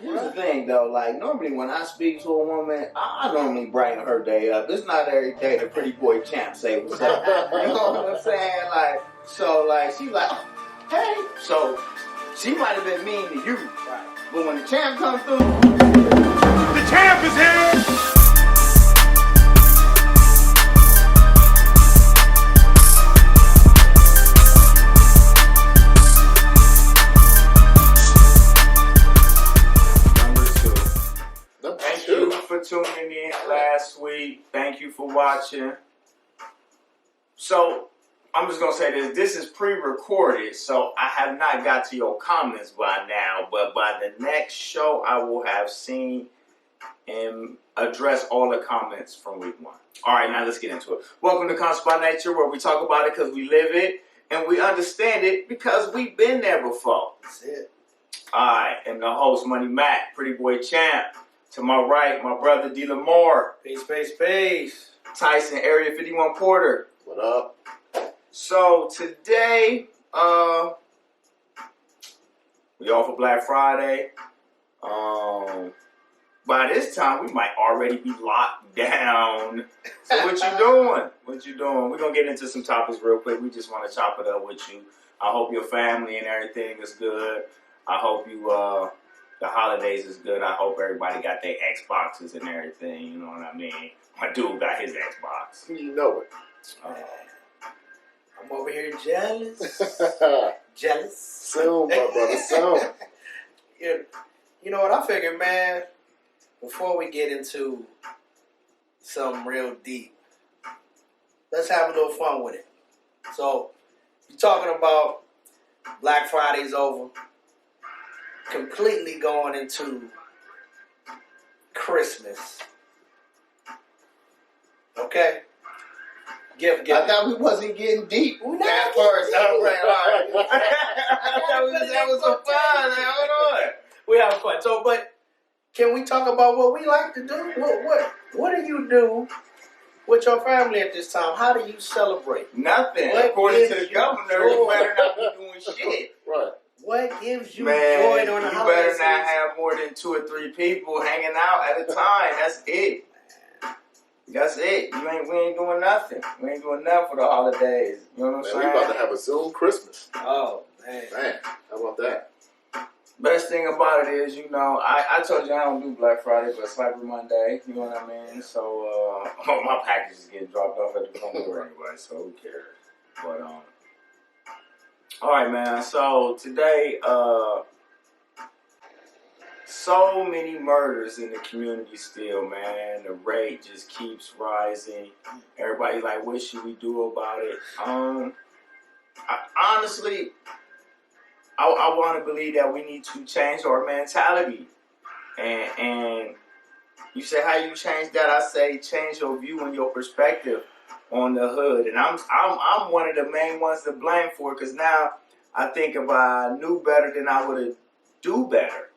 Here's the thing, though. Like, normally when I speak to a woman, I normally brighten her day up. It's not every day the pretty boy champ say what's up. You know what I'm saying? Like, so, like, she like, hey. So, she might have been mean to you. Right. But when the champ comes through, the champ is here! Thank you for tuning in last week. Thank you for watching. So, I'm just going to say this. This is pre-recorded, so I have not got to your comments by now. But by the next show, I will have seen and addressed all the comments from week 1. All right, now let's get into it. Welcome to ConsciousByNature, where we talk about it because we live it. And we understand it because we've been there before. That's it. All right, and the host, Money Mac, Pretty Boy Champ. To my right, my brother, D. Lamar. Peace, peace, peace. Tyson, Area 51 Porter. What up? So, today, we off for Black Friday. By this time, we might already be locked down. So, what you doing? What you doing? We're going to get into some topics real quick. We just want to chop it up with you. I hope your family and everything is good. I hope you, the holidays is good. I hope everybody got their Xboxes and everything. You know what I mean? My dude got his Xbox. You know it. I'm over here jealous. Jealous. Soon, my brother, soon. You know what I figured, man? Before we get into something real deep, let's have a little fun with it. So, you're talking about Black Friday's over. Completely going into Christmas. Okay? Give. I thought we wasn't getting deep at first. All right. I thought we was having some fun. Hold on. We have fun. So, but can we talk about what we like to do? What do you do with your family at this time? How do you celebrate? Nothing. According to the governor, you better not be doing shit. Right. What gives you Man, joy during the holiday you better season? not have more than 2 or 3 people hanging out at a time. That's it. That's it. We ain't doing nothing. We ain't doing nothing for the holidays. You know what I'm saying? We about to have a Zoom Christmas. Oh, man. How about that? Best thing about it is, you know, I told you I don't do Black Friday, but Cyber Monday, you know what I mean? So, my package is getting dropped off at the front door anyway, so who cares? But, all right, man. So, today, so many murders in the community still, man. The rate just keeps rising. Everybody's like, what should we do about it? Honestly, I want to believe that we need to change our mentality. And you say, how you change that? I say, change your view and your perspective on the hood. And I'm one of the main ones to blame for it, because now I think if I knew better, then I would have do better.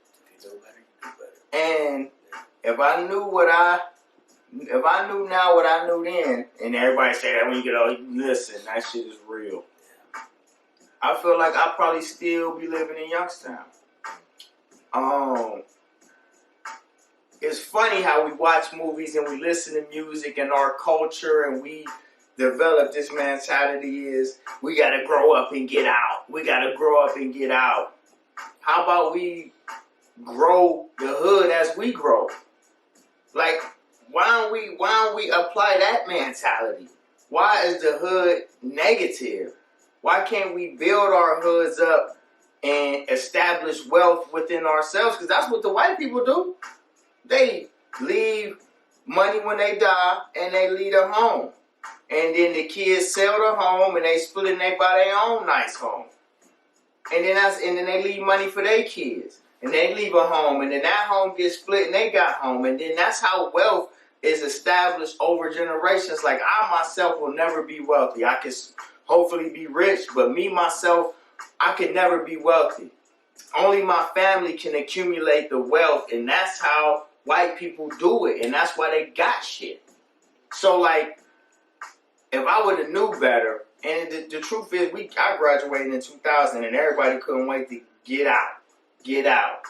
And if I knew now what I knew then, and everybody say that when you get old, listen, that shit is real. I feel like I'd probably still be living in Youngstown. It's funny how we watch movies and we listen to music and our culture, and we develop this mentality is we gotta grow up and get out. We gotta grow up and get out. How about we grow the hood as we grow? Like, why don't we apply that mentality? Why is the hood negative? Why can't we build our hoods up and establish wealth within ourselves? Because that's what the white people do. They leave money when they die, and they leave their home. And then the kids sell their home, and they split and they buy their own nice home. And then they leave money for their kids. And they leave a home, and then that home gets split, and they got home. And then that's how wealth is established over generations. Like, I myself will never be wealthy. I can hopefully be rich, but me, myself, I can never be wealthy. Only my family can accumulate the wealth, and that's how white people do it, and that's why they got shit. So, like, if I would have knew better, and the truth is, I graduated in 2000, and everybody couldn't wait to get out. Get out.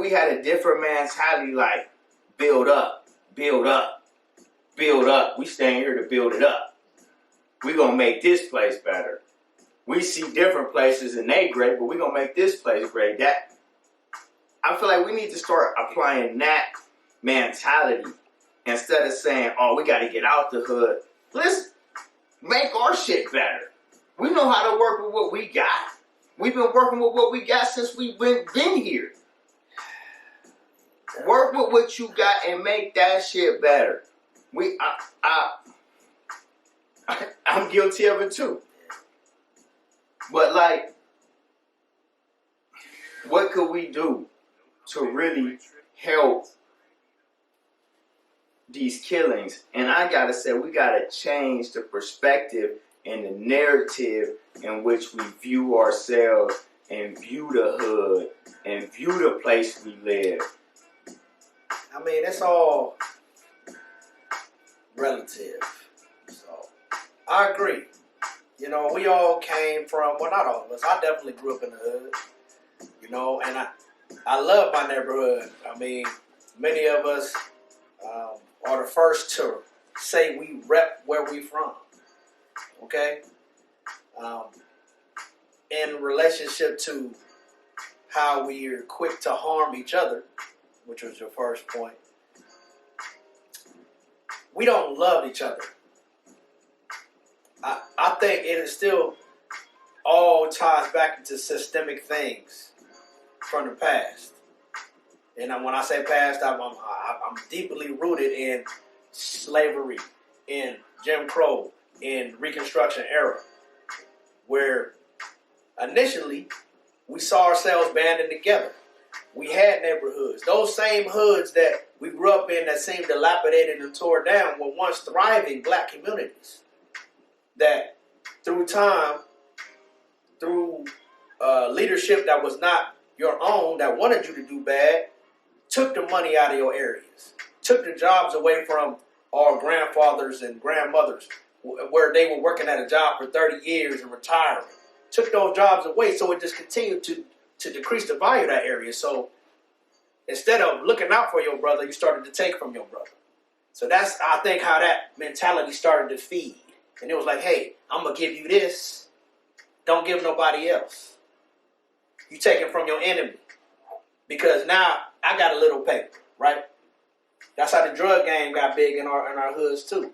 we had a different mentality, like build up, build up, build up. We staying here to build it up. We gonna make this place better. We see different places and they great, but we gonna make this place great. That I feel like we need to start applying that mentality instead of saying, "Oh, we got to get out the hood." Let's make our shit better. We know how to work with what we got. We've been working with what we got since we've been here. Work with what you got and make that shit better. I'm guilty of it too. But like, what could we do to really help these killings? And I gotta say, we gotta change the perspective and the narrative in which we view ourselves and view the hood and view the place we live. I mean, it's all relative. So I agree. You know, we all came from, well, not all of us. I definitely grew up in the hood. You know, and I love my neighborhood. I mean, many of us are the first to say we rep where we from. Okay? In relationship to how we are quick to harm each other, which was your first point, we don't love each other. I think it is still all ties back into systemic things from the past. And when I say past, I'm deeply rooted in slavery, in Jim Crow, in Reconstruction era, where initially we saw ourselves banding together. We had neighborhoods. Those same hoods that we grew up in that seemed dilapidated and tore down were once thriving black communities that through time, through leadership that was not your own, that wanted you to do bad, took the money out of your areas, took the jobs away from our grandfathers and grandmothers where they were working at a job for 30 years and retiring. Took those jobs away, so it just continued to decrease the value of that area. So instead of looking out for your brother, you started to take from your brother. So that's, I think, how that mentality started to feed. And it was like, hey, I'm going to give you this. Don't give nobody else. You take it from your enemy. Because now I got a little paper, right? That's how the drug game got big in our hoods too.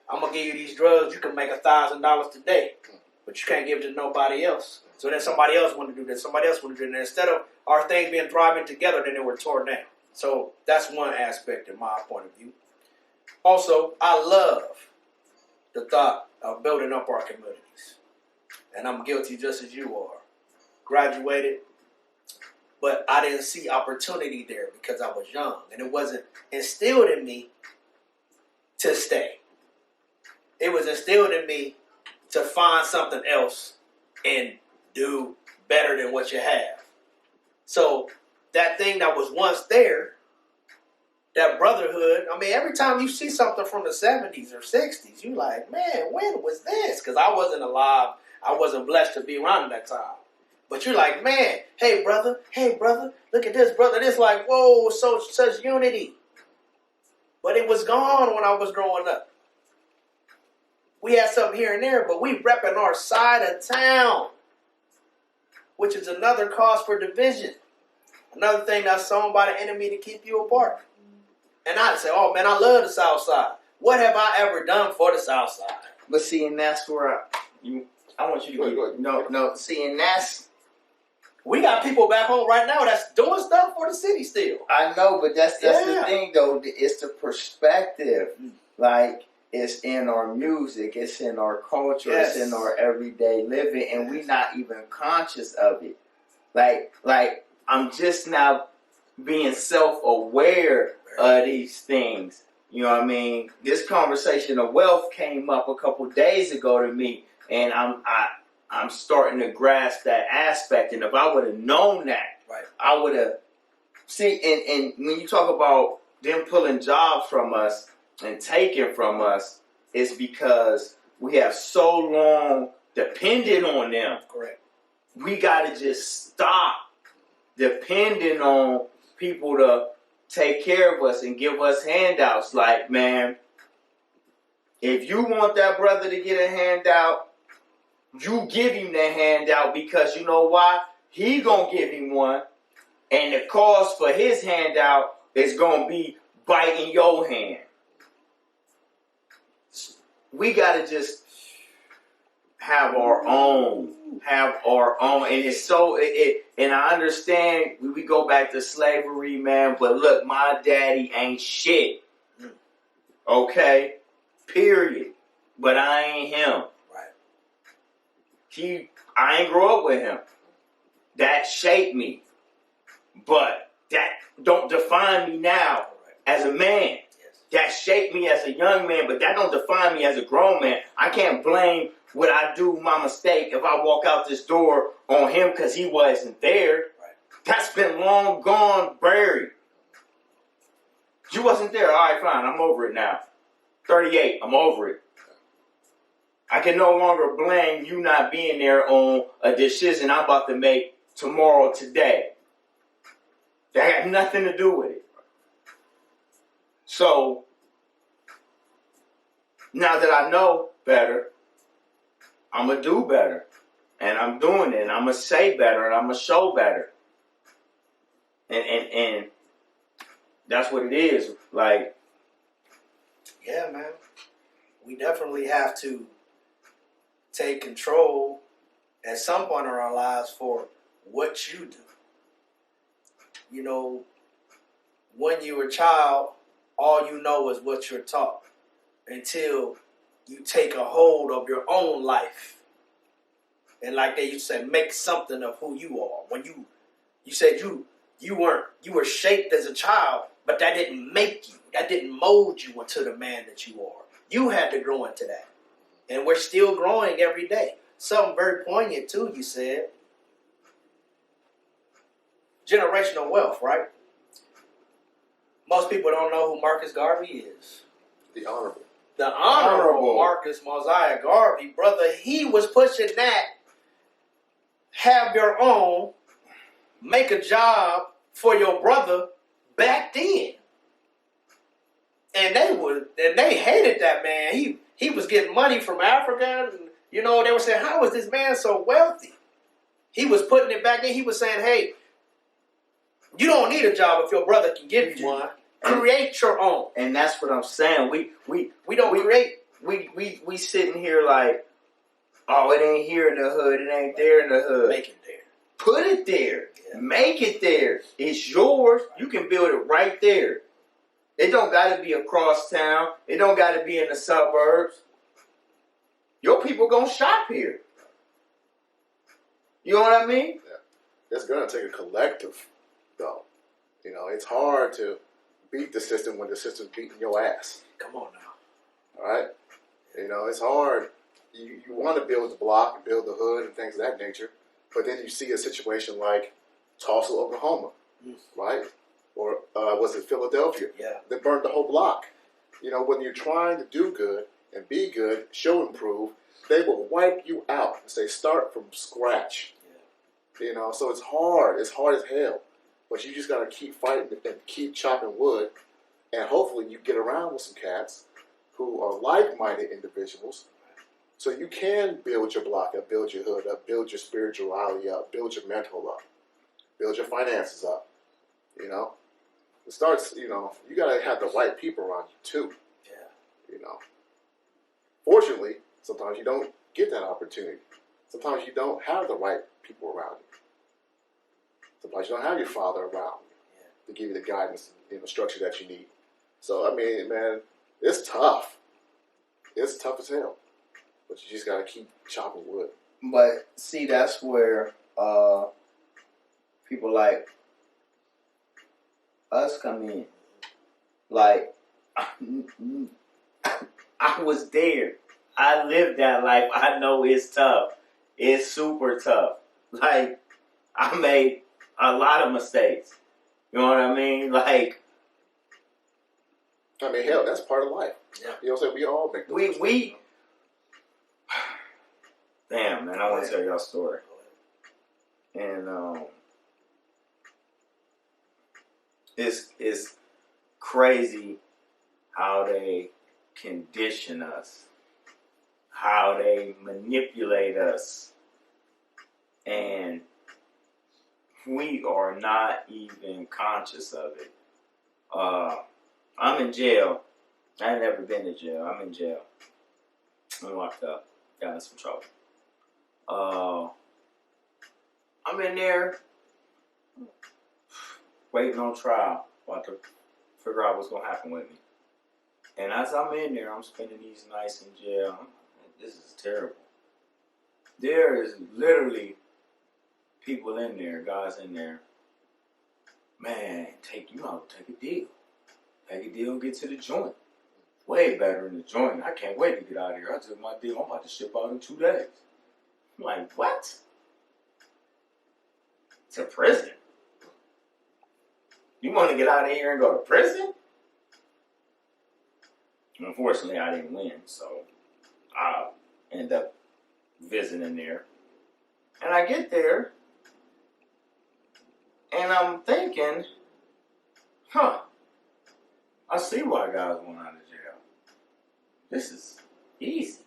I'm going to give you these drugs. You can make $1,000 today. But you can't give it to nobody else. So then somebody else wanted to do this. Somebody else wanted to do that. Instead of our things being thriving together, then they were torn down. So that's one aspect in my point of view. Also, I love the thought of building up our communities. And I'm guilty just as you are. Graduated, but I didn't see opportunity there because I was young. And it wasn't instilled in me to stay. It was instilled in me to find something else and do better than what you have. So that thing that was once there, that brotherhood, I mean, every time you see something from the 70s or 60s, you like, man, when was this? Because I wasn't alive. I wasn't blessed to be around at that time. But you're like, man, hey, brother, look at this, brother. It's like, whoa, such unity. But it was gone when I was growing up. We had something here and there, but we repping our side of town, which is another cause for division. Another thing that's sown by the enemy to keep you apart. And I'd say, oh, man, I love the South Side. What have I ever done for the South Side? But see, and that's where I want you to get, no, see, and that's... We got people back home right now that's doing stuff for the city still. I know, but that's the thing, though. It's the perspective. Like, it's in our music. It's in our culture. Yes. It's in our everyday living. And we're not even conscious of it. Like I'm just now being self-aware of these things. You know what I mean? This conversation of wealth came up a couple days ago to me. And I'm starting to grasp that aspect. And if I would have known that, right, I would have... See, and when you talk about them pulling jobs from us and taking from us, it's because we have so long depended on them. Correct. We got to just stop depending on people to take care of us and give us handouts. Like, man, if you want that brother to get a handout, you give him the handout, because you know why? He gonna give him one, and the cost for his handout is gonna be biting your hand. We gotta just have our own, and it's so and I understand we go back to slavery, man, but look, my daddy ain't shit, okay, period, but I ain't him. Right. I ain't grow up with him. That shaped me, but that don't define me now as a man. That shaped me as a young man, but that don't define me as a grown man. I can't blame what I do, my mistake, if I walk out this door on him because he wasn't there. Right. That's been long gone, buried. You wasn't there. All right, fine. I'm over it now. 38. I'm over it. I can no longer blame you not being there on a decision I'm about to make tomorrow, today. That had nothing to do with it. So, now that I know better, I'm going to do better. And I'm doing it. And I'm going to say better. And I'm going to show better. And that's what it is. Like, yeah, man. We definitely have to take control at some point in our lives for what you do. You know, when you're a child, all you know is what you're taught until you take a hold of your own life. And like they used to say, make something of who you are. When you said you were shaped as a child, but that didn't make you. That didn't mold you into the man that you are. You had to grow into that. And we're still growing every day. Something very poignant too, you said. Generational wealth, right? Most people don't know who Marcus Garvey is. The Honorable. The Honorable Marcus Mosiah Garvey, brother, he was pushing that. Have your own, make a job for your brother back then. And they hated that man. He was getting money from Africa, and you know, they were saying, how is this man so wealthy? He was putting it back in. He was saying, hey, you don't need a job if your brother can give you one. Create your own. And that's what I'm saying. We sitting here like, oh, it ain't here in the hood. It ain't there in the hood. Make it there. Put it there. Yeah. Make it there. It's yours. You can build it right there. It don't got to be across town. It don't got to be in the suburbs. Your people gonna shop here. You know what I mean? Yeah. It's gonna take a collective, though. You know, it's hard to beat the system when the system's beating your ass. Come on now. All right? You know, it's hard. You want to build the block and build the hood and things of that nature, but then you see a situation like Tulsa, Oklahoma, right? Or was it Philadelphia? Yeah. They burned the whole block. You know, when you're trying to do good and be good, show improve, they will wipe you out and say start from scratch. Yeah. You know, so it's hard. It's hard as hell. But you just got to keep fighting and keep chopping wood, and hopefully you get around with some cats who are like-minded individuals, so you can build your block up, build your hood up, build your spirituality up, build your mental up, build your finances up. You know, it starts. You know, you got to have the right people around you too. Yeah. You know, fortunately, sometimes you don't get that opportunity. Sometimes you don't have the right people around you. Sometimes you don't have your father around to give you the guidance and the structure that you need. So, I mean, man, it's tough. It's tough as hell. But you just got to keep chopping wood. But, see, that's where people like us come in. Like, I was there. I lived that life. I know it's tough. It's super tough. Like, I made a lot of mistakes. You know what I mean? Like, I mean, hell, that's part of life. Yeah. You know what I'm saying? We all make those mistakes. Damn, man, I want to tell y'all a story. And It's crazy how they condition us, how they manipulate us, and we are not even conscious of it. I'm in jail. I ain't never been to jail. I'm in jail. I'm locked up. Got in some trouble. I'm in there waiting on trial, about to figure out what's going to happen with me. And as I'm in there, I'm spending these nights in jail. This is terrible. There is literally people in there, guys in there. Man, you ought to take a deal. Take a deal and get to the joint. Way better than the joint. I can't wait to get out of here. I took my deal. I'm about to ship out in 2 days. I'm like, what? To prison? You want to get out of here and go to prison? Unfortunately, I didn't win, so I ended up visiting there. And I get there, and I'm thinking, I see why guys want out of jail. This is easy.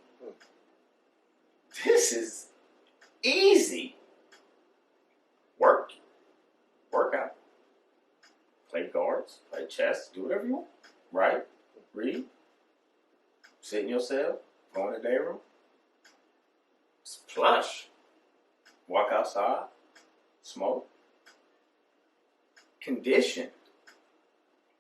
This is easy. Work out, play cards, play chess, do whatever you want. Write, read, sit in your cell, go in the day room. It's plush. Walk outside, smoke. Conditioned.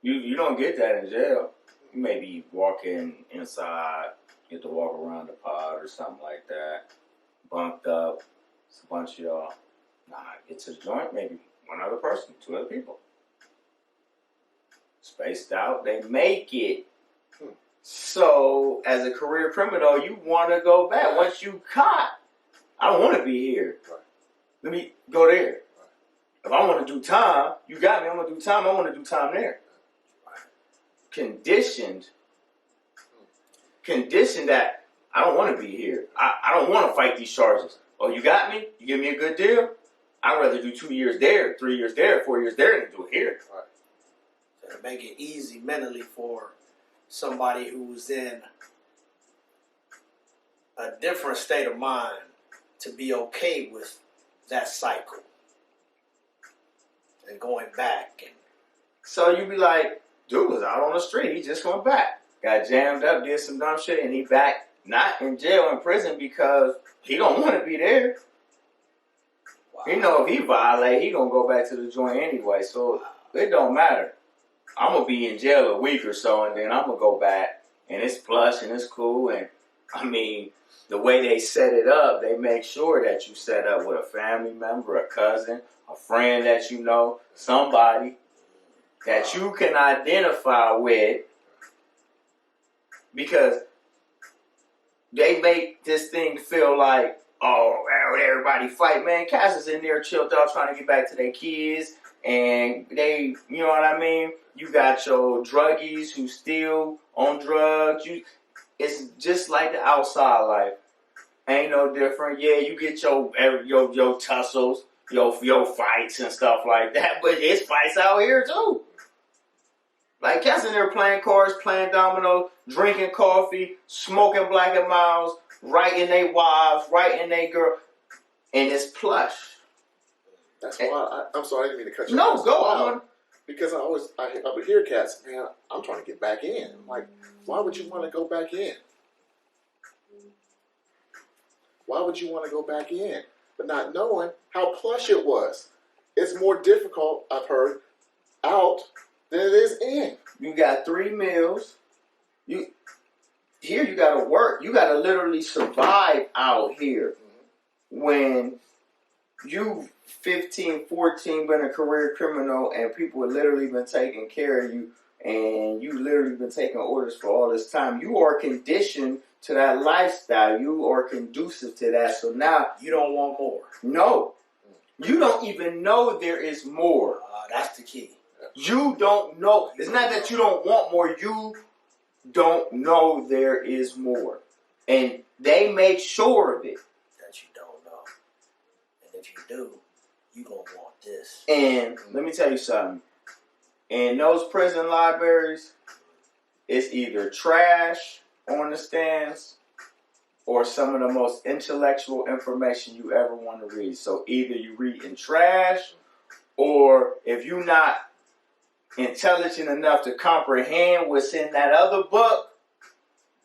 You don't get that in jail. You may be walking inside, get to walk around the pod or something like that. Bunked up. It's a bunch of y'all. Get to the joint, maybe one other person, 2 other people. Spaced out, they make it. So, as a career criminal, you want to go back. Once you caught, I don't want to be here. Right. Let me go there. Right. If I want to do time, you got me. I'm going to do time. I want to do time there. Right. Conditioned that I don't want to be here. I don't want to fight these charges. Oh, you got me? You give me a good deal? I'd rather do 2 years there, 3 years there, 4 years there than do it here. Right. So to make it easy mentally for somebody who's in a different state of mind to be okay with that cycle and going back. And so you be like, dude was out on the street. He just went back. Got jammed up, did some dumb shit, and he back not in jail, in prison because he don't want to be there. wow. You know, if he violate, he gonna go back to the joint anyway, so it don't matter. I'm gonna be in jail a week or so, and then I'm gonna go back, and it's plush and it's cool. And I mean, the way they set it up, they make sure that you set up with a family member, a cousin, a friend that you know, somebody that you can identify with, because they make this thing feel like, oh, everybody fight, man. Cass is in there chilled out trying to get back to their kids, and they, you know what I mean? You got your druggies who still on drugs. It's just like the outside life. Ain't no different. Yeah, you get your tussles, your fights and stuff like that, but it's fights out here too. Like Cass in there playing cards, playing dominoes, drinking coffee, smoking Black and Miles, writing they wives, writing they girl, and it's plush. That's why I'm sorry, I didn't mean to cut you No, off. go on. Because I would hear cats, man, I'm trying to get back in. I'm like, why would you want to go back in? Why would you want to go back in? But not knowing how plush it was. It's more difficult, I've heard, out than it is in. You got 3 meals. Here you gotta work. You gotta literally survive out here. When you 15, 14, been a career criminal, and people have literally been taking care of you, and you literally been taking orders for all this time, you are conditioned to that lifestyle. You are conducive to that. So now you don't want more. No. You don't even know there is more. That's the key. You don't know. It's not that you don't want more. You don't know there is more. And they make sure of it. That you don't know. And if you do, you gonna want this. And let me tell you something. in those prison libraries, it's either trash on the stands or some of the most intellectual information you ever want to read. So either you read in trash, or if you're not intelligent enough to comprehend what's in that other book,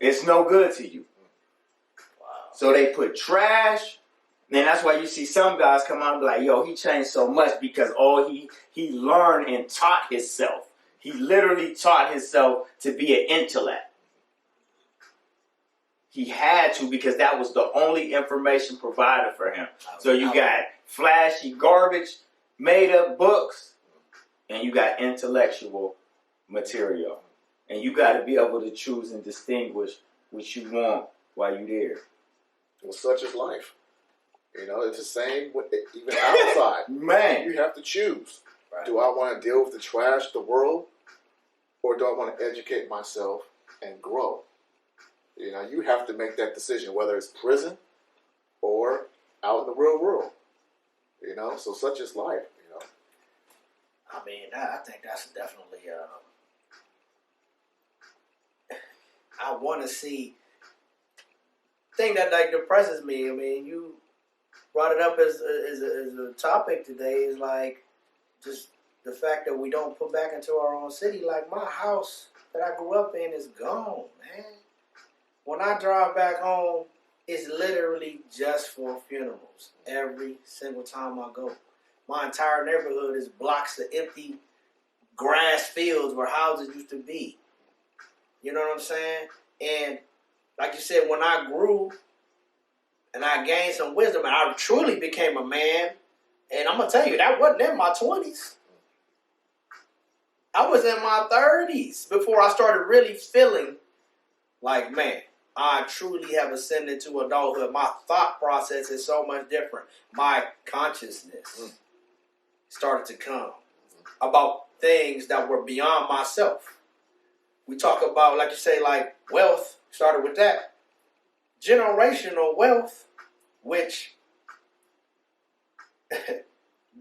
it's no good to you. Wow. So they put trash, and that's why you see some guys come out and be like, yo, he changed so much because all he learned and taught himself. He literally taught himself to be an intellect. He had to, because that was the only information provided for him. So you got flashy garbage, made up books, and you got intellectual material. And you got to be able to choose and distinguish what you want while you're there. Well, such is life. You know, it's the same with even outside. Man. You have to choose. Right. Do I want to deal with the trash of the world, or do I want to educate myself and grow? You know, you have to make that decision, whether it's prison or out in the real world. You know, so such is life. You know, I mean, I think that's definitely. I want to see. Thing that like depresses me. I mean, you brought it up as a topic today. Is like just the fact that we don't put back into our own city. Like my house that I grew up in is gone, man. When I drive back home, it's literally just for funerals every single time I go. My entire neighborhood is blocks of empty grass fields where houses used to be. You know what I'm saying? And like you said, when I grew and I gained some wisdom and I truly became a man, and I'm going to tell you, that wasn't in my 20s. I was in my 30s before I started really feeling like, man, I truly have ascended to adulthood. My thought process is so much different. My consciousness started to come about things that were beyond myself. We talk about, like you say, like wealth, started with that. Generational wealth, which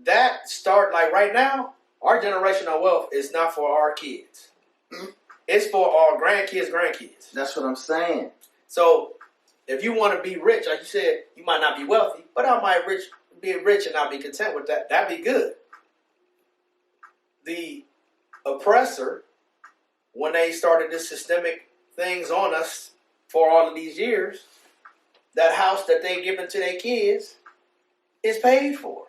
that start like right now, our generational wealth is not for our kids. It's for our grandkids. That's what I'm saying. So if you want to be rich, like you said, you might not be wealthy, but I might be rich and not be content with that. That'd be good. The oppressor, when they started this systemic things on us for all of these years, that house that they given to their kids is paid for.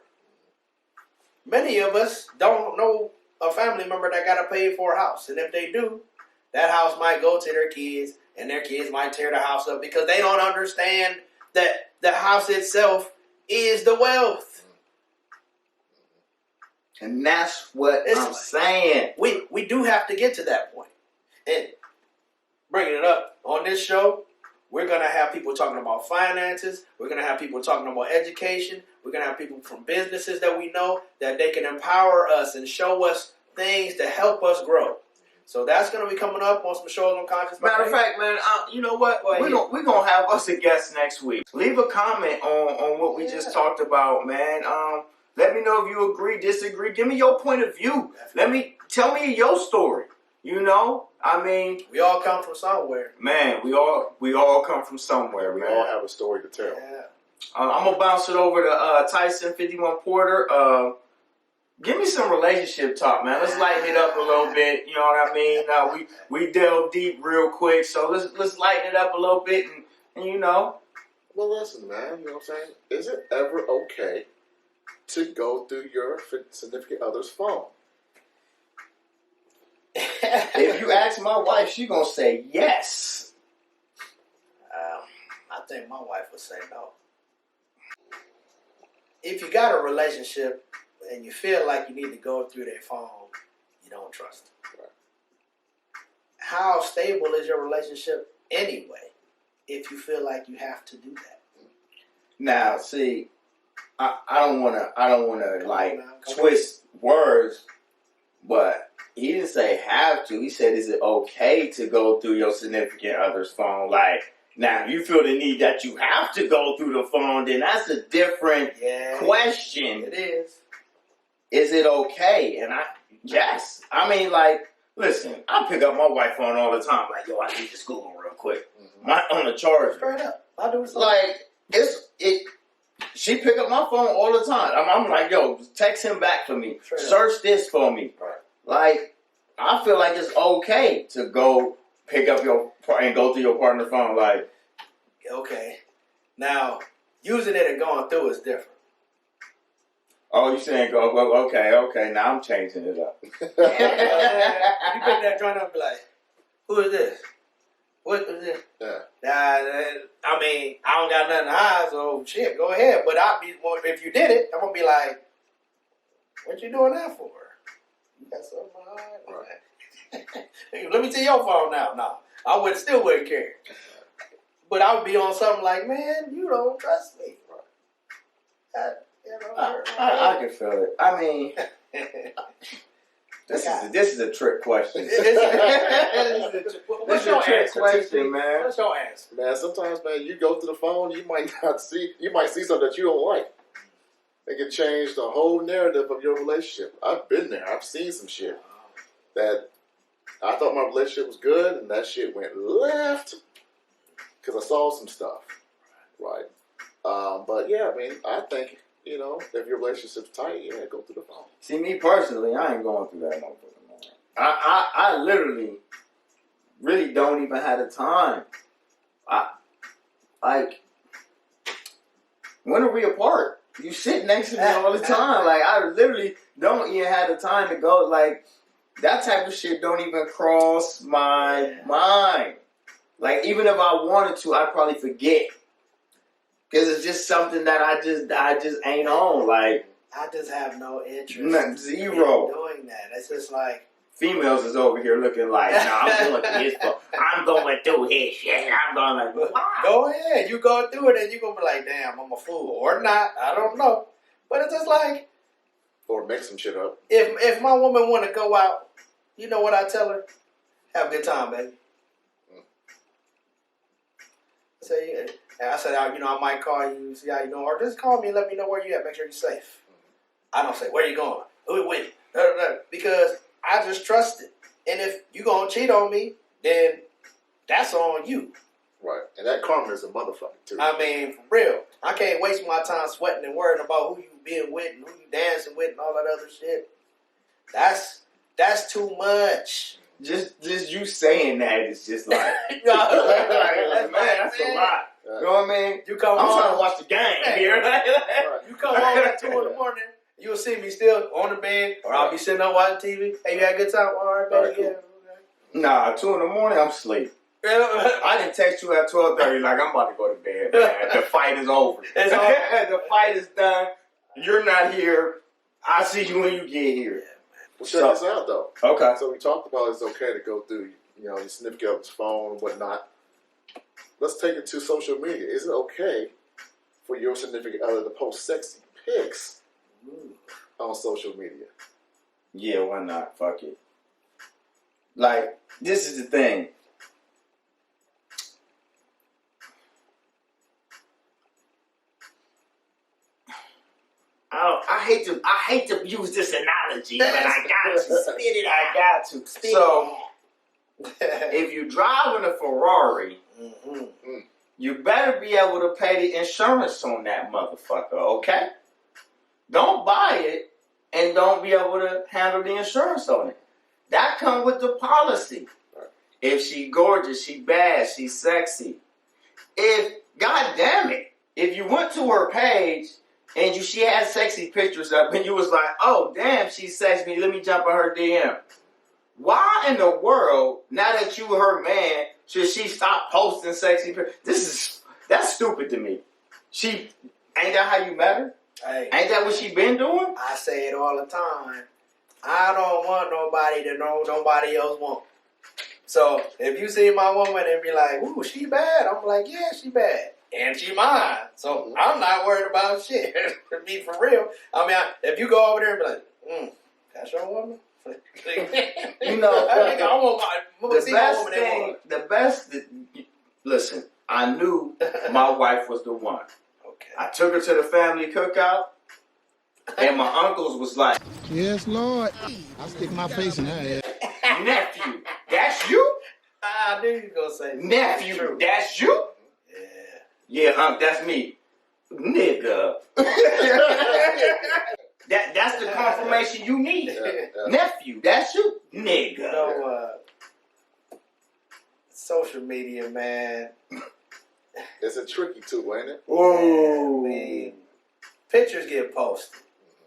Many of us don't know a family member that got a paid for house. And if they do, that house might go to their kids, and their kids might tear the house up because they don't understand that the house itself is the wealth. And that's what I'm saying. We do have to get to that point. And bringing it up on this show, we're going to have people talking about finances. We're going to have people talking about education. We're going to have people from businesses that we know that they can empower us and show us things to help us grow. So that's going to be coming up on some shows on Conscious. Matter of fact, man, you know what? We're going to have us a guest next week. Leave a comment on what we just talked about, man. Let me know if you agree, disagree. Give me your point of view. Tell me your story. You know, I mean, we all come from somewhere. Man, we all come from somewhere, man. We all have a story to tell. Yeah. I'm going to bounce it over to Tyson 51 Porter. Give me some relationship talk, man. Let's lighten it up a little bit. You know what I mean? We delve deep real quick, so let's lighten it up a little bit, and you know. Well, listen, man. You know what I'm saying? Is it ever okay to go through your significant other's phone? If you ask my wife, she gonna say yes. I think my wife would say no. If you got a relationship and you feel like you need to go through their phone, you don't trust them. Right. How stable is your relationship anyway if you feel like you have to do that? Now, see, I don't wanna like twist words, but he didn't say have to. He said, is it okay to go through your significant other's phone? Like, now, if you feel the need that you have to go through the phone, then that's a different question. It is. Is it okay? And Yes. I mean, like, listen, I pick up my wife phone all the time. Like, yo, I need to Google real quick. My on the charger. Straight up. I do something. Like, she pick up my phone all the time. I'm like, yo, text him back for me. Straight Search this for me. Right. Like, I feel like it's okay to go pick up and go through your partner's phone. Like, okay. Now, using it and going through is different. oh, you saying go, okay, now I'm changing it up. You pick that joint up and be like, who is this? What is this? Yeah. I mean, I don't got nothing to hide, so shit, go ahead. But if you did it, I'm going to be like, what you doing that for? You got something to hide? Right. Let me see your phone now. No, I still wouldn't care. But I would be on something like, man, you don't trust me. I can feel it. I mean, this is a trick question. What's your answer, question, man? What's your answer? Man, sometimes, man, you go to the phone, you might see something that you don't like. It can change the whole narrative of your relationship. I've been there. I've seen some shit that I thought my relationship was good, and that shit went left because I saw some stuff. Right. But yeah, I mean, I think, if your relationship's tight, yeah, go through the phone. See, me personally, I ain't going through that motherfucker, man. I literally really don't even have the time. When are we apart? You sit next to me all the time. Like, I literally don't even have the time to go. Like, that type of shit don't even cross my mind. Like, even if I wanted to, I'd probably forget. Because it's just something that I just ain't on. Like, I just have no interest. Zero. In doing that. It's just like, females is over here looking like, nah, I'm going through his phone. I'm going through his shit. I'm going like, wow. Go ahead. You go through it and you're going to be like, damn, I'm a fool. Or not. I don't know. But it's just like, or make some shit up. If my woman want to go out, you know what I tell her? Have a good time, baby. I said, I might call you, see how you doing, or just call me and let me know where you at. Make sure you're safe. I don't say, where you going? Who with? Because I just trust it. And if you gonna cheat on me, then that's on you. Right. And that karma is a motherfucker too. I mean, for real. I can't waste my time sweating and worrying about who you being with and who you dancing with and all that other shit. That's too much. Just you saying that is just like, man, that's a lot. You know what I mean? You come I'm home, trying to watch the game here. You come home at 2 in the morning, you'll see me still on the bed, or I'll be sitting up watching TV. Hey, you had a good time? All right, baby. Cool. Yeah. Nah, 2 in the morning, I'm asleep. I didn't text you at 12:30 like I'm about to go to bed, man. The fight is over. It's over. The fight is done. You're not here. I'll see you when you get here. Well, check this out, though. Okay. So we talked about it's okay to go through, your significant other's phone and whatnot. Let's take it to social media. Is it okay for your significant other to post sexy pics on social media? Yeah, why not? Fuck it. Like, this is the thing. I hate to use this analogy, but I got to spit it out. I got to. So, if you're driving a Ferrari, you better be able to pay the insurance on that motherfucker, okay? Don't buy it and don't be able to handle the insurance on it. That comes with the policy. If she gorgeous, she bad, she sexy. God damn it, if you went to her page and she had sexy pictures up and you was like, oh damn, she's sexy, let me jump in her DM. Why in the world, now that you her man, should she stop posting sexy pictures? That's stupid to me. Ain't that how you met her? Hey, ain't that what she been doing? I say it all the time. I don't want nobody to know nobody else want. So if you see my woman and be like, ooh, she bad, I'm like, yeah, she bad. And she mine. So I'm not worried about shit. To be for real. I mean, if you go over there and be like, that's your woman? Listen, I knew my wife was the one. Okay. I took her to the family cookout. And my uncles was like, Yes, Lord. I stick my face in her ass. nephew, that's you? I knew you was gonna say Nephew, that's you? Yeah. Yeah, that's me. Nigga. That's the confirmation you need. Yeah. Nephew, that's you? Nigga. You know, social media, man. It's a tricky tool, ain't it? Oh. I mean, pictures get posted.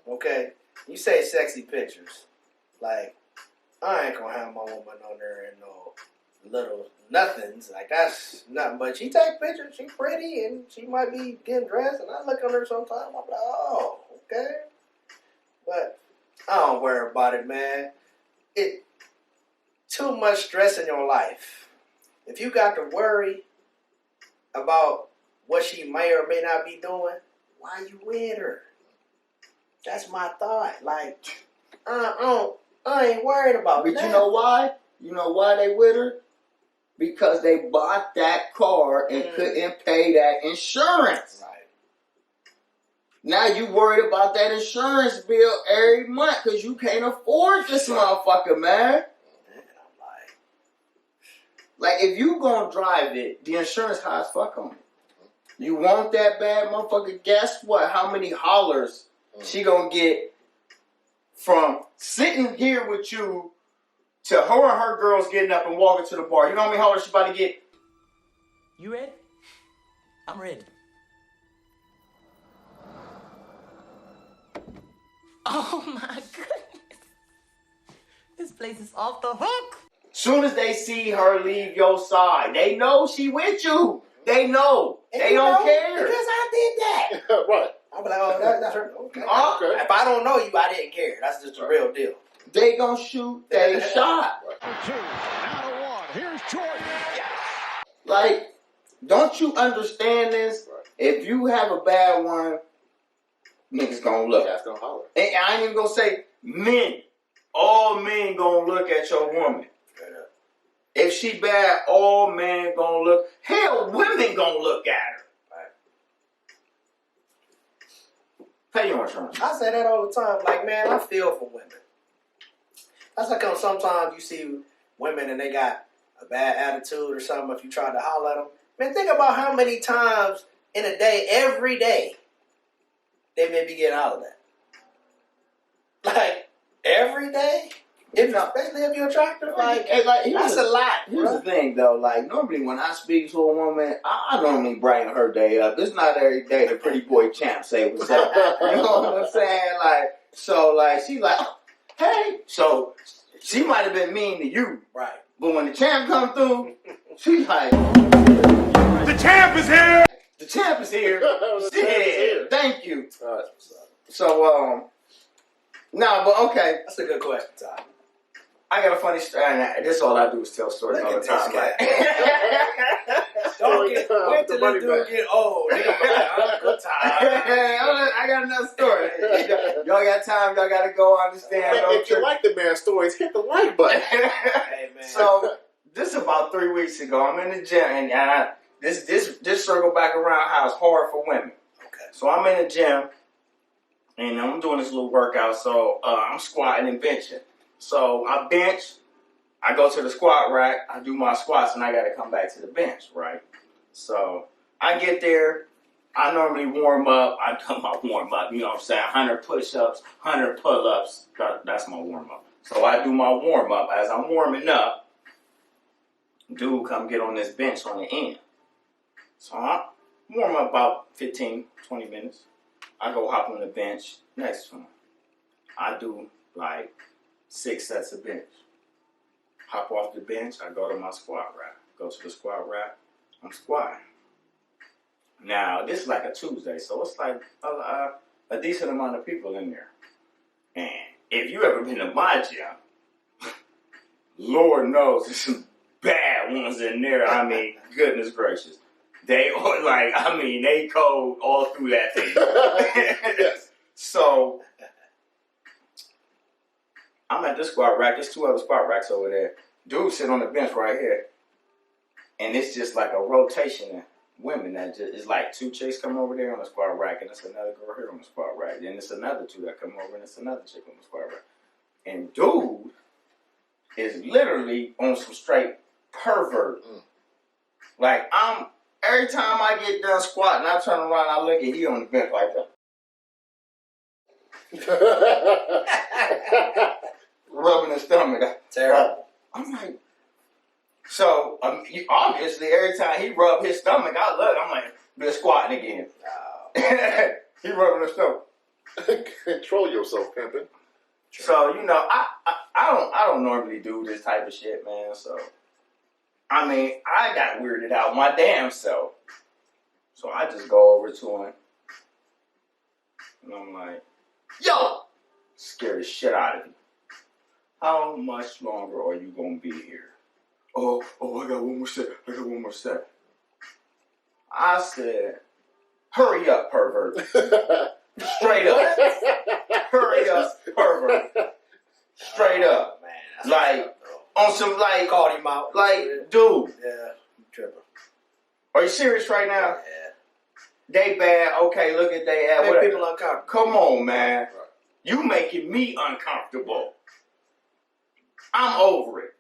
Okay? You say sexy pictures. Like, I ain't gonna have my woman on there in no little nothings. Like, that's nothing. But she take pictures, she pretty, and she might be getting dressed, and I look on her sometimes, I'm like, oh, okay. But I don't worry about it, man. It too much stress in your life. If you got to worry about what she may or may not be doing, why you with her? That's my thought. Like, I ain't worried about But that. you know why? You know why they with her? Because they bought that car and couldn't pay that insurance. Right. Now you worried about that insurance bill every month because you can't afford this motherfucker, man. And I'm Like, if you gonna drive it, the insurance high as fuck on it. You want that bad, motherfucker? Guess what? How many hollers she gonna get from sitting here with you to her and her girls getting up and walking to the bar? You know how many hollers she about to get? You ready? I'm ready. Oh my goodness. This place is off the hook. Soon as they see her leave your side, they know she with you. They know. like, They don't care. Because I did that. Right. I'll be like, oh, that's her. Okay. Okay. If I don't know you, I didn't care. That's just the real deal. They gonna shoot they shot. Two, out of one. Here's Jordan. Like, don't you understand this? Right. If you have a bad one, niggas gonna look. That's gonna holler. And I ain't even gonna say men. All men gonna look at your woman. If she bad, all men gonna look. Hell, women gonna look at her. Right. Pay your insurance. I say that all the time. Like, man, I feel for women. That's like sometimes you see women and they got a bad attitude or something if you try to holler at them. Man, think about how many times in a day, every day, they may be getting hollered at. Like, every day? Especially if you're attractive, like that's a lot. Here's the thing, though. Like, normally when I speak to a woman, I normally brighten her day up. It's not every day the pretty boy champ say what's up. You know what I'm saying? Like, so, like, she like, oh, hey. So, she might have been mean to you. Right. But when the champ come through, she's like, The champ is here! the champ is here. The champ is here. Thank you. All right. So, no, but okay. That's a good question, Ty. I got a funny story. And this all I do is tell stories Look all at the this time. guy. Right? Don't get, wait till The this money dude get old. Nigga, good time. Hey, I got another story. Y'all got time. Y'all got to go understand. If you like the man's stories, hit the like button. Hey, man. So this is about 3 weeks ago. I'm in the gym, and this circle back around how it's hard for women. Okay. So I'm in the gym, and I'm doing this little workout. So I'm squatting and benching. So I bench. I go to the squat rack. I do my squats, and I got to come back to the bench, right? So I get there. I normally warm up. I do my warm up. You know what I'm saying? 100 push-ups, 100 pull-ups. That's my warm up. So I do my warm up. As I'm warming up, dude come get on this bench on the end. So I warm up about 15, 20 minutes. I go hop on the bench next to him. I do like 6 sets of bench. Hop off the bench. I go to my squat rack. Go to the squat rack. I'm squatting. Now, this is like a Tuesday, so it's like a decent amount of people in there. And if you ever been to my gym, Lord knows there's some bad ones in there. I mean, goodness gracious. They are like, I mean, they cold all through that thing. Yes. So, I'm at this squat rack. There's 2 other squat racks over there. Dude sitting on the bench right here. And it's just like a rotation. women that just, it's like 2 chicks come over there on the squat rack, and it's another girl here on the squat rack. Then it's another 2 that come over, and it's another chick on the squat rack. And dude is literally on some straight pervert. Like, every time I get done squatting, I turn around, I look, and he on the bench like that. Rubbing his stomach. Terrible. I'm like, so obviously every time he rubbed his stomach, I look, I'm like, been squatting again. He rubbing his stomach. Control yourself, pimpin'. So I don't normally do this type of shit, man. So I mean, I got weirded out my damn self. So I just go over to him, and I'm like, yo, scare the shit out of me. How much longer are you gonna be here? Oh, I got one more set. I said, hurry up, pervert. Straight up. Hurry up, pervert. Straight up. Man, Like, on some, like, called him out. like, dude, Yeah, you tripping. are you serious right now? Yeah. They bad, okay, look at they at Make whatever. people uncomfortable. Come on, man. You making me uncomfortable. I'm over it.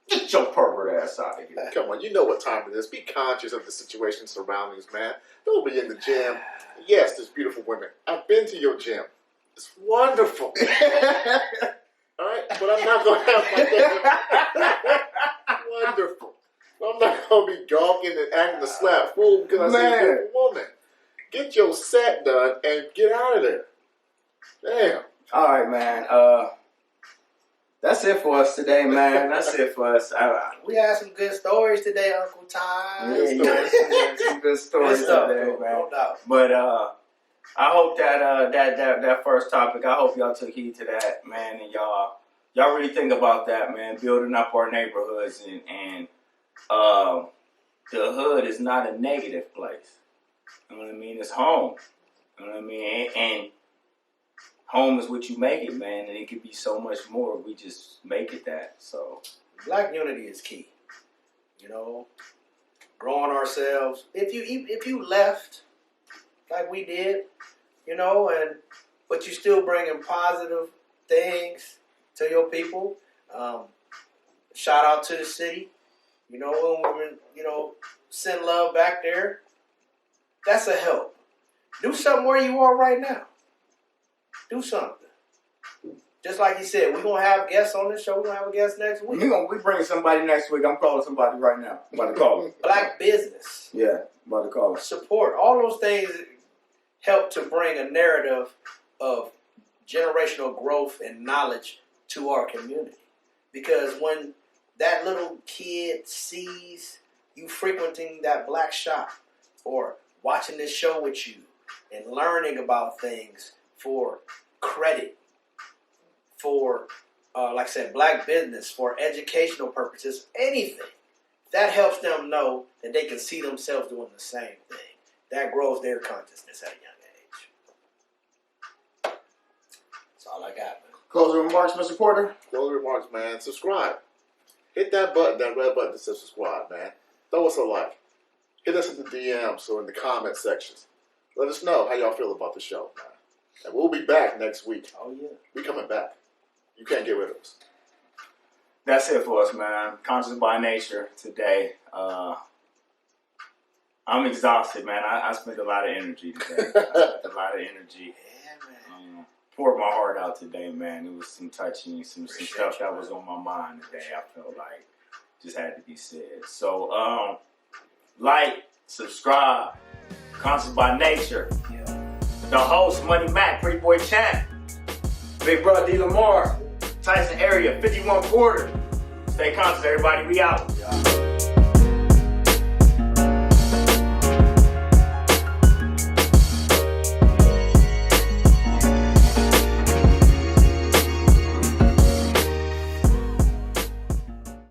Get your pervert ass out of here. Come on, you know what time it is. Be conscious of the situation surroundings, man. Don't be in the gym. Yes, there's beautiful women. I've been to your gym. It's wonderful. All right? But I'm not going to have my day. Wonderful. I'm not going to be gawking and acting a slap fool because I see a beautiful woman. Get your set done and get out of there. Damn. All right, man. That's it for us today, man. That's it for us. We had some good stories today, Uncle Ty. Yeah, you had some good stories stuff, today, though, man. no doubt. But I hope that first topic, I hope y'all took heed to that, man, and y'all really think about that, man. Building up our neighborhoods and the hood is not a negative place. You know what I mean? It's home. You know what I mean? And home is what you make it, man, and it could be so much more. We just make it that. So Black unity is key. You know, growing ourselves. If you left like we did, you know, but you still bringing positive things to your people. Shout out to the city. You know, when send love back there. That's a help. Do something where you are right now. Do something. Just like you said, we're going to have guests on this show. We're going to have a guest next week. we bring somebody next week. I'm calling somebody right now. I'm about to call them. Black business. Yeah, I'm about to call them. Support. All those things help to bring a narrative of generational growth and knowledge to our community. Because when that little kid sees you frequenting that black shop or watching this show with you and learning about things for credit, for, like I said, black business, for educational purposes, anything, that helps them know that they can see themselves doing the same thing. That grows their consciousness at a young age. That's all I got, man. Closing remarks, Mr. Porter? Closing remarks, man. Subscribe. Hit that button, that red button that says subscribe, man. Throw us a like. Hit us in the DMs or in the comment sections. Let us know how y'all feel about the show, man. And we'll be back next week. Oh, yeah. We coming back. You can't get rid of us. That's it for us, man. Conscious by nature today. I'm exhausted, man. I spent a lot of energy today. Poured my heart out today, man. It was some touching, some stuff that was on my mind today. I felt like just had to be said. So, like, subscribe. Conscious by nature. Yeah. The host, Money Mac, Pretty Boy Champ, Big Brother D. Lamar, Tyson area, 51 Porter. Stay conscious, everybody. We out. Yeah.